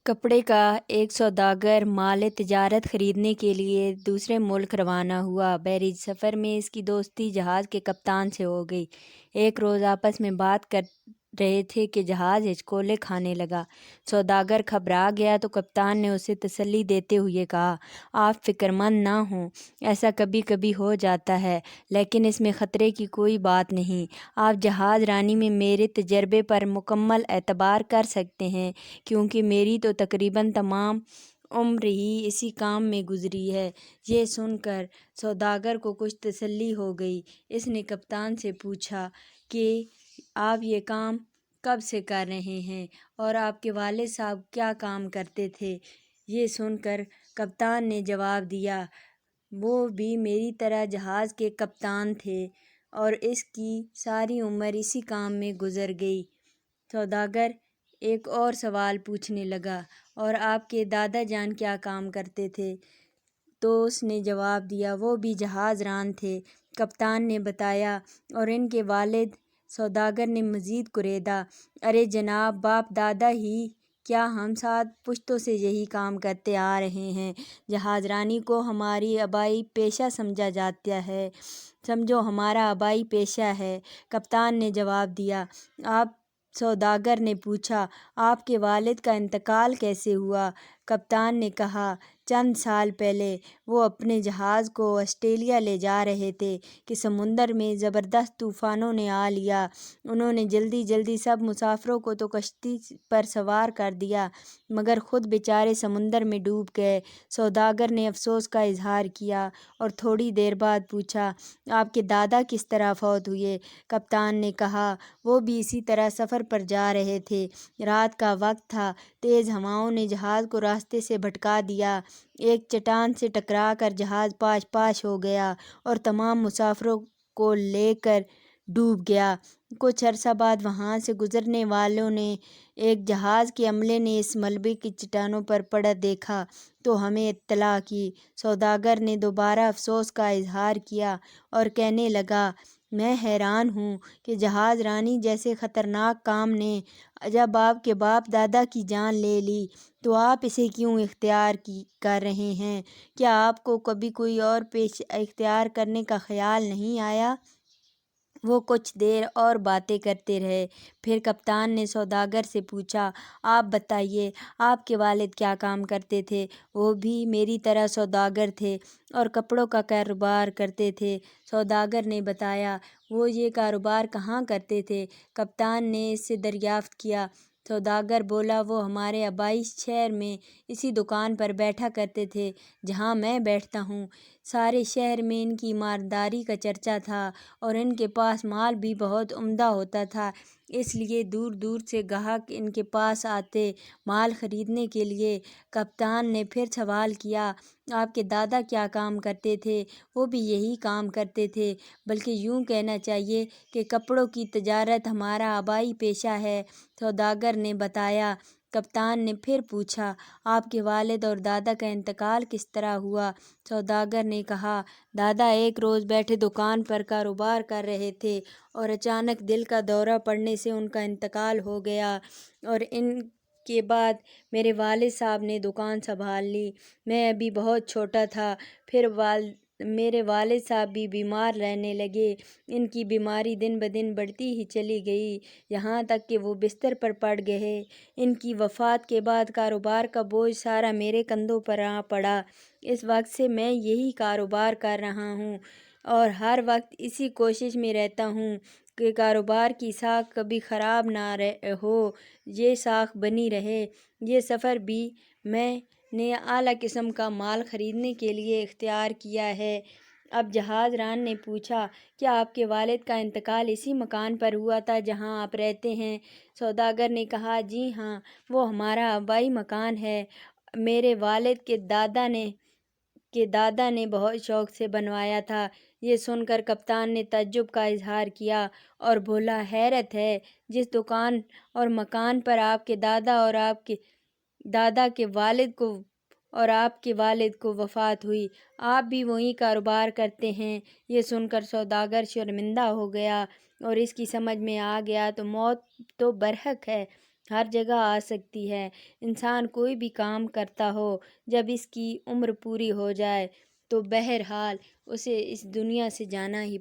कपड़े का एक सौदागर माल तिजारत खरीदने के लिए दूसरे मुल्क रवाना हुआ। बहरी सफ़र में इसकी दोस्ती जहाज़ के कप्तान से हो गई। एक रोज़ आपस में बात कर रहे थे कि जहाज़ हिचकोले खाने लगा। सौदागर घबरा गया तो कप्तान ने उसे तसल्ली देते हुए कहा, आप फिक्रमंद ना हों, ऐसा कभी कभी हो जाता है, लेकिन इसमें ख़तरे की कोई बात नहीं। आप जहाज़ रानी में मेरे तजर्बे पर मुकम्मल एतबार कर सकते हैं, क्योंकि मेरी तो तकरीबन तमाम उम्र ही इसी काम में गुजरी है। ये सुनकर सौदागर को कुछ तसल्ली हो गई। इसने कप्तान से पूछा कि आप ये काम कब से कर रहे हैं और आपके वालिद साहब क्या काम करते थे। ये सुनकर कप्तान ने जवाब दिया, वो भी मेरी तरह जहाज़ के कप्तान थे और इसकी सारी उम्र इसी काम में गुजर गई। सौदागर एक और सवाल पूछने लगा, और आपके दादा जान क्या काम करते थे। तो उसने जवाब दिया, वो भी जहाज़ रान थे। कप्तान ने बताया, और इनके वालिद। सौदागर ने मज़ीद कुरेदा, अरे जनाब, बाप दादा ही क्या, हम 7 पुश्तों से यही काम करते आ रहे हैं। जहाज़ रानी को हमारी आबाई पेशा समझा जाता है, समझो हमारा आबाई पेशा है। कप्तान ने जवाब दिया। आप सौदागर ने पूछा, आपके वालिद का इंतकाल कैसे हुआ। कप्तान ने कहा, चंद साल पहले वो अपने जहाज़ को ऑस्ट्रेलिया ले जा रहे थे कि समुंदर में ज़बरदस्त तूफ़ानों ने आ लिया। उन्होंने जल्दी जल्दी सब मुसाफिरों को तो कश्ती पर सवार कर दिया, मगर ख़ुद बेचारे समुंदर में डूब गए। सौदागर ने अफसोस का इजहार किया और थोड़ी देर बाद पूछा, आपके दादा किस तरह फौत हुए। कप्तान ने कहा, वो भी इसी तरह सफ़र पर जा रहे थे। रात का वक्त था, तेज़ हवाओं ने जहाज़ को रास्ते से भटका दिया। एक चट्टान से टकरा कर जहाज़ पाश पाश हो गया और तमाम मुसाफिरों को लेकर डूब गया। कुछ अरसा बाद वहाँ से गुजरने वालों ने एक जहाज़ के अमले ने इस मलबे की चट्टानों पर पड़ा देखा तो हमें इत्तला की। सौदागर ने दोबारा अफसोस का इजहार किया और कहने लगा, मैं हैरान हूँ कि जहाज़ रानी जैसे ख़तरनाक काम ने जब आपके बाप दादा की जान ले ली, तो आप इसे क्यों इख्तियार कर रहे हैं। क्या आपको कभी कोई और पेशा इख्तियार करने का ख्याल नहीं आया। वो कुछ देर और बातें करते रहे। फिर कप्तान ने सौदागर से पूछा, आप बताइए, आपके वालिद क्या काम करते थे। वो भी मेरी तरह सौदागर थे और कपड़ों का कारोबार करते थे। सौदागर ने बताया, वो ये कारोबार कहाँ करते थे। कप्तान ने इससे दरियाफ्त किया। सौदागर बोला, वो हमारे आबाई शहर में इसी दुकान पर बैठा करते थे जहाँ मैं बैठता हूँ। सारे शहर में इनकी ईमानदारी का चर्चा था और इनके पास माल भी बहुत उम्दा होता था, इसलिए दूर दूर से ग्राहक इनके पास आते माल ख़रीदने के लिए। कप्तान ने फिर सवाल किया, आपके दादा क्या काम करते थे। वो भी यही काम करते थे, बल्कि यूँ कहना चाहिए कि कपड़ों की तजारत हमारा आबाई पेशा है। सौदागर ने बताया। कप्तान ने फिर पूछा, आपके वालिद और दादा का इंतकाल किस तरह हुआ। सौदागर ने कहा, दादा एक रोज़ बैठे दुकान पर कारोबार कर रहे थे और अचानक दिल का दौरा पड़ने से उनका इंतकाल हो गया, और के बाद मेरे वालिद साहब ने दुकान संभाल ली। मैं अभी बहुत छोटा था। फिर मेरे वालिद साहब भी बीमार रहने लगे। इनकी बीमारी दिन ब दिन बढ़ती ही चली गई, यहाँ तक कि वो बिस्तर पर पड़ गए। इनकी वफ़ात के बाद कारोबार का बोझ सारा मेरे कंधों पर आ पड़ा। इस वक्त से मैं यही कारोबार कर रहा हूँ और हर वक्त इसी कोशिश में रहता हूँ कि कारोबार की साख कभी ख़राब ना हो, ये साख बनी रहे। ये सफ़र भी मैंने आला किस्म का माल ख़रीदने के लिए इख्तियार किया है। अब जहाज़ रान ने पूछा, क्या आपके वालिद का इंतकाल इसी मकान पर हुआ था जहाँ आप रहते हैं। सौदागर ने कहा, जी हाँ, वो हमारा आबाई मकान है। मेरे वालिद के दादा ने बहुत शौक़ से बनवाया था। ये सुनकर कप्तान ने तज्जुब का इजहार किया और बोला, हैरत है, जिस दुकान और मकान पर आपके दादा और आपके दादा के वालिद को और आपके वालिद को वफ़ात हुई, आप भी वही कारोबार करते हैं। ये सुनकर सौदागर शर्मिंदा हो गया और इसकी समझ में आ गया तो मौत तो बरहक है, ہر جگہ آ سکتی ہے۔ انسان کوئی بھی کام کرتا ہو، جب اس کی عمر پوری ہو جائے تو بہرحال اسے اس دنیا سے جانا ہی